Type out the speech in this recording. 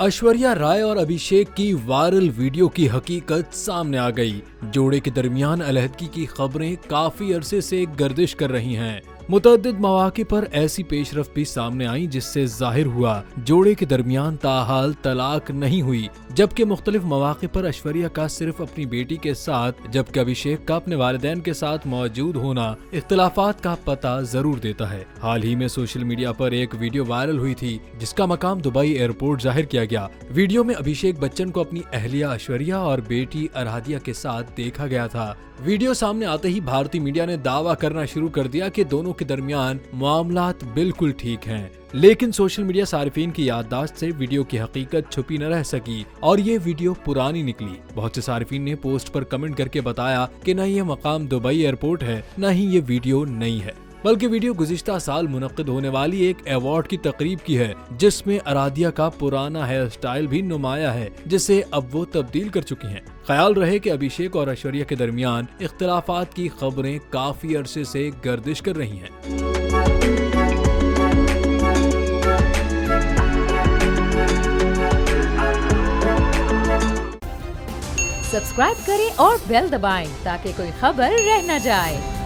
ऐश्वर्या राय और अभिषेक की viral video की हकीकत सामने आ गई। जोड़े के दरमियान अलहदगी की खबरें काफी अरसे से गर्दिश कर रही हैं। मुतअद्दिद मौके पर ऐसी पेशरफ भी सामने आई जिससे जाहिर हुआ जोड़े के दरमियान ताहाल तलाक नहीं हुई, जबकि मुख्तलिफ मौके पर ऐश्वर्या का सिर्फ अपनी बेटी के साथ जबकि अभिषेक का अपने वालिदैन के साथ मौजूद होना इख्तिलाफात का पता जरूर देता है। हाल ही में सोशल मीडिया पर एक वीडियो वायरल हुई थी जिसका मकाम दुबई एयरपोर्ट जाहिर किया गया। वीडियो में अभिषेक बच्चन को अपनी अहलिया ऐश्वर्या और बेटी अराध्या के साथ देखा गया था। वीडियो सामने आते ही भारतीय मीडिया ने दावा करना शुरू कर दिया कि दोनों के दरमियान मामलात बिल्कुल ठीक हैं। लेकिन सोशल मीडिया सारिफीन की याददाश्त से वीडियो की हकीकत छुपी न रह सकी और ये वीडियो पुरानी निकली। बहुत से सारिफीन ने पोस्ट पर कमेंट करके बताया कि न ये मकाम दुबई एयरपोर्ट है, न ही ये वीडियो नई है, बल्कि वीडियो गुज़िश्ता साल मुनक्किद होने वाली एक अवार्ड की तकरीब की है जिसमें अराध्या का पुराना हेयर स्टाइल भी नुमाया है जिसे अब वो तब्दील कर चुकी हैं। ख्याल रहे कि अभिषेक और ऐश्वर्या के दरमियान इख्तिलाफात की खबरें काफी अरसे से गर्दिश कर रही हैं। सब्सक्राइब करें और बेल दबाएं ताकि कोई खबर रह न जाए।